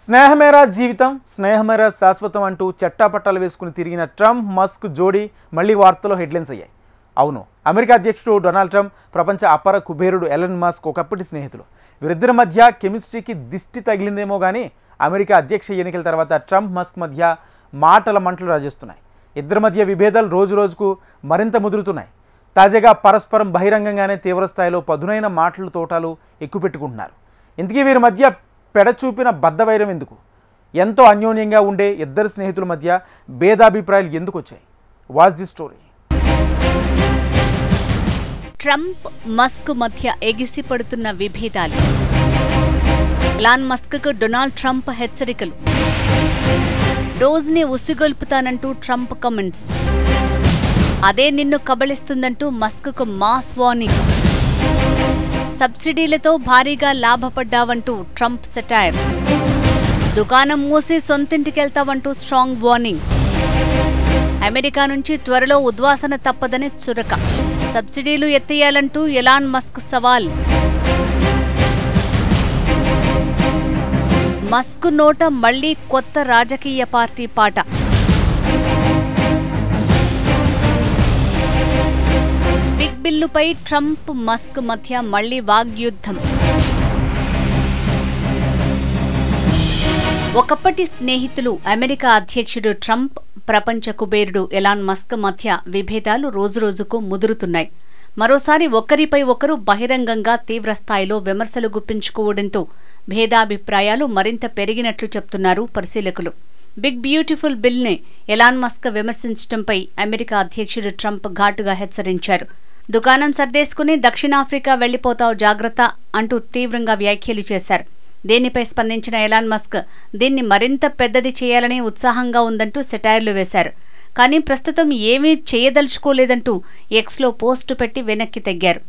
స్నేహమేరా జీవితం స్నేహమేరా శాశ్వతం అంటూ చట్టాపట్టాలు వేసుకుని తిరిగిన ట్రంప్ మస్క్ జోడీ మళ్ళీ వార్తల్లో హెడ్లైన్స్ అయ్యాయి. అవును, అమెరికా అధ్యక్షుడు డొనాల్డ్ ట్రంప్ ప్రపంచ అపర కుబేరుడు ఎలన్ మస్క్ ఒకప్పటి స్నేహితులు. వీరిద్దరి మధ్య కెమిస్ట్రీకి దిష్టి తగిలిందేమో కానీ అమెరికా అధ్యక్ష ఎన్నికల తర్వాత ట్రంప్ మస్క్ మధ్య మాటల మంటలు రాజేస్తున్నాయి. ఇద్దరి మధ్య విభేదాలు రోజు రోజుకు మరింత ముదురుతున్నాయి. తాజాగా పరస్పరం బహిరంగంగానే తీవ్రస్థాయిలో పదునైన మాటలు తోటాలు ఎక్కుపెట్టుకుంటున్నారు. ఇంతకీ వీరి మధ్య పెడచూపిన బద్ధవైరం ఎందుకు? ఎంతో అన్యోన్యంగా ఉండే ఇద్దరు స్నేహితుల మధ్య భేదాభిప్రాయాలు ఎందుకు వచ్చాయి? Watch the story. Trump Musk మధ్య ఎగిసిపడుతున్న విభేదాలు. ఎలాన్ మస్క్కు డొనాల్డ్ ట్రంప్ హెచ్చరికలు. డోజ్ని ఉసిగొల్పుతానంటూ ట్రంప్ కమెంట్స్. అదే నిన్ను కబళిస్తుందంటూ మస్క్కు మాస్ వార్నింగ్. సబ్సిడీలతో భారీగా లాభపడ్డావంటూ ట్రంప్ సెటైర్. దుకాణం మూసి సొంతింటికెళ్తావంటూ స్ట్రాంగ్ వార్నింగ్. అమెరికా నుంచి త్వరలో ఉద్వాసన తప్పదని చురక. సబ్సిడీలు ఎత్తేయాలంటూ ఎలాన్ మస్క్ సవాల్. మస్క్ నోట మళ్లీ కొత్త రాజకీయ పార్టీ పాట. బిగ్ బిల్లుపై ట్రంప్ మస్క్ మధ్య మళ్లీ వాగ్యుద్ధం. ఒకప్పటి స్నేహితులు అమెరికా అధ్యక్షుడు ట్రంప్, ప్రపంచ కుబేరుడు ఎలాన్ మస్క్ మధ్య విభేదాలు రోజురోజుకు ముదురుతున్నాయి. మరోసారి ఒకరిపై ఒకరు బహిరంగంగా తీవ్రస్థాయిలో విమర్శలు గుప్పించుకోవడంతో భేదాభిప్రాయాలు మరింత పెరిగినట్లు చెప్తున్నారు పరిశీలకులు. బిగ్ బ్యూటిఫుల్ బిల్ని ఎలాన్ మస్క్ విమర్శించడంపై అమెరికా అధ్యక్షుడు ట్రంప్ ఘాటుగా హెచ్చరించారు. దుకాణం సర్దేసుకుని దక్షిణాఫ్రికా వెళ్లిపోతావు జాగ్రత్త అంటూ తీవ్రంగా వ్యాఖ్యలు చేశారు. దీనిపై స్పందించిన ఎలాన్ మస్క్ దీన్ని మరింత పెద్దది చేయాలని ఉత్సాహంగా ఉందంటూ సెటైర్లు వేశారు. కానీ ప్రస్తుతం ఏమీ చేయదలుచుకోలేదంటూ ఎక్స్లో పోస్టు పెట్టి వెనక్కి తగ్గారు.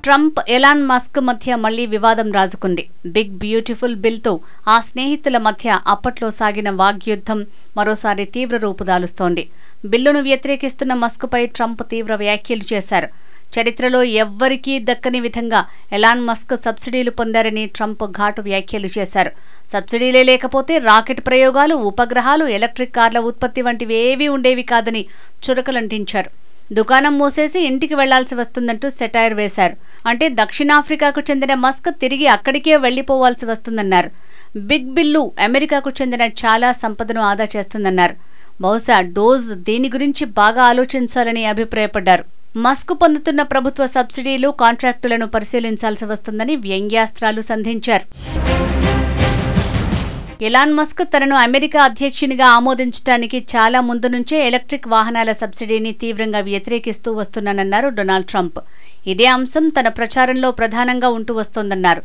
ట్రంప్ ఎలాన్ మస్క్ మధ్య మళ్లీ వివాదం రాజుకుంది. బిగ్ బ్యూటిఫుల్ బిల్తో ఆ స్నేహితుల మధ్య అప్పట్లో సాగిన వాగ్యుద్ధం మరోసారి తీవ్ర రూపుదాలుస్తోంది. బిల్లును వ్యతిరేకిస్తున్న మస్క్పై ట్రంప్ తీవ్ర వ్యాఖ్యలు చేశారు. చరిత్రలో ఎవ్వరికీ దక్కని విధంగా ఎలాన్ మస్క్ సబ్సిడీలు పొందారని ట్రంప్ ఘాటు వ్యాఖ్యలు చేశారు. సబ్సిడీలే లేకపోతే రాకెట్ ప్రయోగాలు, ఉపగ్రహాలు, ఎలక్ట్రిక్ కార్ల ఉత్పత్తి వంటివేవీ ఉండేవి కాదని చురకలంటించారు. దుకాణం మూసేసి ఇంటికి వెళ్లాల్సి వస్తుందంటూ సెటైర్ వేశారు. అంటే దక్షిణాఫ్రికాకు చెందిన మస్క్ తిరిగి అక్కడికే వెళ్లిపోవాల్సి వస్తుందన్నారు. బిగ్ బిల్లు అమెరికాకు చెందిన చాలా సంపదను ఆదా చేస్తుందన్నారు. బహుశా డోజ్ దీని గురించి బాగా ఆలోచించాలని అభిప్రాయపడ్డారు. మస్క్ పొందుతున్న ప్రభుత్వ సబ్సిడీలు, కాంట్రాక్టులను పరిశీలించాల్సి వస్తుందని వ్యంగ్యాస్త్రాలు సంధించారు. ఎలాన్ మస్క్ తనను అమెరికా అధ్యక్షునిగా ఆమోదించడానికి చాలా ముందు నుంచే ఎలక్ట్రిక్ వాహనాల సబ్సిడీని తీవ్రంగా వ్యతిరేకిస్తూ వస్తున్నానన్నారు డొనాల్డ్ ట్రంప్. ఇదే అంశం తన ప్రచారంలో ప్రధానంగా ఉంటూ వస్తోందన్నారు.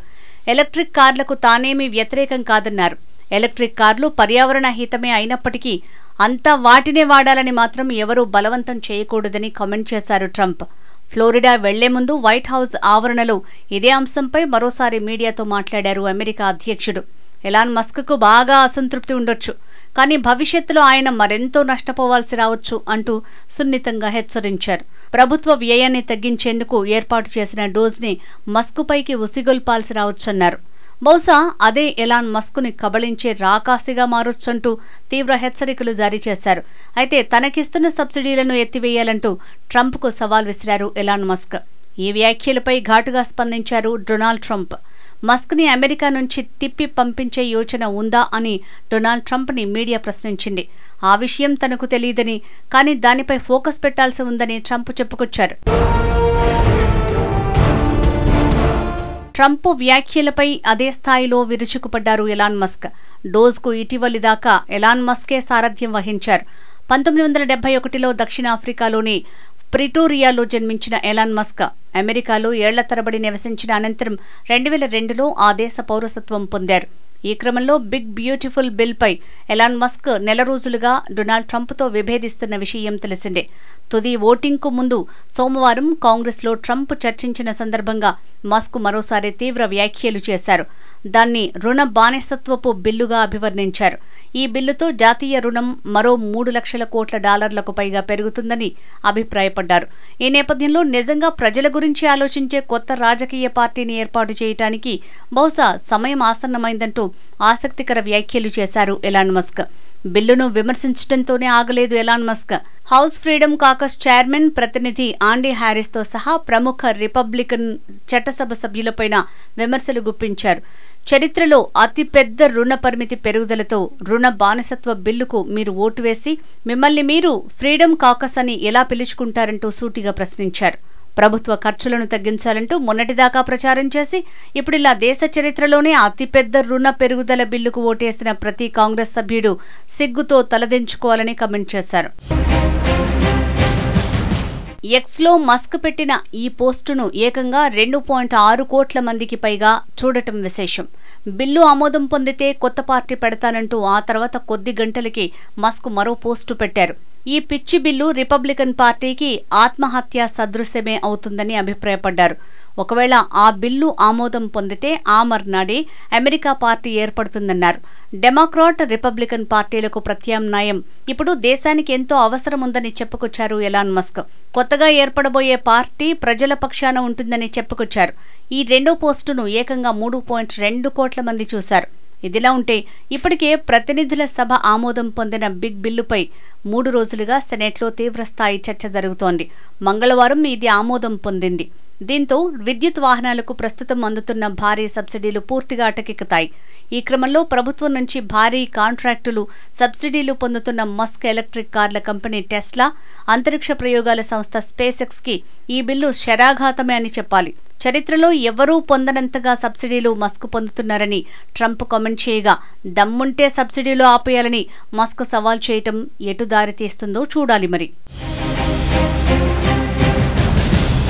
ఎలక్ట్రిక్ కార్లకు తానేమీ వ్యతిరేకం కాదన్నారు. ఎలక్ట్రిక్ కార్లు పర్యావరణ హితమే అయినప్పటికీ అంతా వాటినే వాడాలని మాత్రం ఎవరూ బలవంతం చేయకూడదని కామెంట్ చేశారు ట్రంప్. ఫ్లోరిడా వెళ్లే ముందు వైట్ హౌస్ ఆవరణలో ఇదే అంశంపై మరోసారి మీడియాతో మాట్లాడారు అమెరికా అధ్యక్షుడు. ఎలాన్ మస్క్కు బాగా అసంతృప్తి ఉండొచ్చు, కానీ భవిష్యత్తులో ఆయన మరెంతో నష్టపోవాల్సి రావచ్చు అంటూ సున్నితంగా హెచ్చరించారు. ప్రభుత్వ వ్యయాన్ని తగ్గించేందుకు ఏర్పాటు చేసిన డోజ్ని మస్క్పైకి ఉసిగొల్పాల్సి రావచ్చన్నారు. బహుశా అదే ఎలాన్ మస్క్ని కబళించే రాకాసిగా మారొచ్చంటూ తీవ్ర హెచ్చరికలు జారీ చేశారు. అయితే తనకిస్తున్న సబ్సిడీలను ఎత్తివేయాలంటూ ట్రంప్కు సవాల్ విసిరారు ఎలాన్ మస్క్. ఈ వ్యాఖ్యలపై ఘాటుగా స్పందించారు డొనాల్డ్ ట్రంప్. మస్క్ని అమెరికా నుంచి తిప్పి పంపించే యోచన ఉందా అని డొనాల్డ్ ట్రంప్ని మీడియా ప్రశ్నించింది. ఆ విషయం తనకు తెలియదని, కానీ దానిపై ఫోకస్ పెట్టాల్సి ఉందని ట్రంప్ చెప్పుకొచ్చారు. ట్రంప్ వ్యాఖ్యలపై అదే స్థాయిలో విరుచుకుపడ్డారు ఎలాన్ మస్క్. డోజ్కు ఇటీవలి దాకా ఎలాన్ మస్కే సారథ్యం వహించారు. 1971లో దక్షిణాఫ్రికాలోని ప్రిటోరియాలో జన్మించిన ఎలాన్ మస్క్ అమెరికాలో ఏళ్ల తరబడి నివసించిన అనంతరం 2002లో ఆ దేశ పౌరసత్వం పొందారు. ఈ క్రమంలో బిగ్ బ్యూటిఫుల్ బిల్పై ఎలాన్ మస్క్ నెల రోజులుగా డొనాల్డ్ ట్రంప్తో విభేదిస్తున్న విషయం తెలిసిందే. తుది ఓటింగ్కు ముందు సోమవారం కాంగ్రెస్లో ట్రంప్ చర్చించిన సందర్భంగా మస్క్ మరోసారి తీవ్ర వ్యాఖ్యలు చేశారు. దాన్ని రుణ బానిసత్వపు బిల్లుగా అభివర్ణించారు. ఈ బిల్లుతో జాతీయ రుణం మరో 3 లక్షల కోట్ల డాలర్లకు పైగా పెరుగుతుందని అభిప్రాయపడ్డారు. ఈ నేపథ్యంలో నిజంగా ప్రజల గురించి ఆలోచించే కొత్త రాజకీయ పార్టీని ఏర్పాటు చేయడానికి బహుశా సమయం ఆసన్నమైందంటూ ఆసక్తికర వ్యాఖ్యలు చేశారు ఎలాన్ మస్క్. బిల్లును విమర్శించడంతోనే ఆగలేదు Elon Musk. House freedom caucus chairman ప్రతినిధి ఆండీ హ్యారిస్తో సహా ప్రముఖ రిపబ్లికన్ చట్టసభ సభ్యులపైన విమర్శలు గుప్పించారు. చరిత్రలో అతిపెద్ద రుణ పరిమితి పెరుగుదలతో రుణ బానిసత్వ బిల్లుకు మీరు ఓటు వేసి మిమ్మల్ని మీరు ఫ్రీడమ్ కాకస్ అని ఎలా పిలుచుకుంటారంటూ సూటిగా ప్రశ్నించారు. ప్రభుత్వ ఖర్చులను తగ్గించాలంటూ మొన్నటిదాకా ప్రచారం చేసి ఇప్పుడిలా దేశ చరిత్రలోనే అతిపెద్ద రుణ పెరుగుదల బిల్లుకు ఓటేసిన ప్రతి కాంగ్రెస్ సభ్యుడు సిగ్గుతో తలదించుకోవాలని కామెంట్ చేశారు. ఎక్స్లో మస్క్ పెట్టిన ఈ పోస్టును ఏకంగా 2.6 కోట్ల మందికి పైగా చూడటం విశేషం. బిల్లు ఆమోదం పొందితే కొత్త పార్టీ పెడతానంటూ ఆ తర్వాత కొద్ది గంటలకి మస్క్ మరో పోస్టు పెట్టారు. ఈ పిచ్చి బిల్లు రిపబ్లికన్ పార్టీకి ఆత్మహత్య సదృశ్యమే అవుతుందని అభిప్రాయపడ్డారు. ఒకవేళ ఆ బిల్లు ఆమోదం పొందితే ఆ మర్నాడే అమెరికా పార్టీ ఏర్పడుతుందన్నారు. డెమోక్రాట్ రిపబ్లికన్ పార్టీలకు ప్రత్యామ్నాయం ఇప్పుడు దేశానికి ఎంతో అవసరం ఉందని చెప్పుకొచ్చారు ఎలాన్ మస్క్. కొత్తగా ఏర్పడబోయే పార్టీ ప్రజల పక్షాన ఉంటుందని చెప్పుకొచ్చారు. ఈ రెండో పోస్టును ఏకంగా 3.2 కోట్ల మంది చూశారు. ఇదిలా ఉంటే ఇప్పటికే ప్రతినిధుల సభ ఆమోదం పొందిన బిగ్ బిల్లుపై 3 రోజులుగా సెనెట్లో తీవ్రస్థాయి చర్చ జరుగుతోంది. మంగళవారం ఇది ఆమోదం పొందింది. దీంతో విద్యుత్ వాహనాలకు ప్రస్తుతం అందుతున్న భారీ సబ్సిడీలు పూర్తిగా అటకెక్కుతాయి. ఈ క్రమంలో ప్రభుత్వం నుంచి భారీ కాంట్రాక్టులు, సబ్సిడీలు పొందుతున్న మస్క్ ఎలక్ట్రిక్ కార్ల కంపెనీ టెస్లా, అంతరిక్ష ప్రయోగాల సంస్థ స్పేస్ ఎక్స్ కి ఈ బిల్లు శరాఘాతమే అని చెప్పాలి. చరిత్రలో ఎవరూ పొందనంతగా సబ్సిడీలు మస్క్ పొందుతున్నారని ట్రంప్ కామెంట్ చేయగా, దమ్ముంటే సబ్సిడీలు ఆపేయాలని మస్క్ సవాల్ చేయటం ఎటు దారి తీస్తుందో చూడాలి మరి.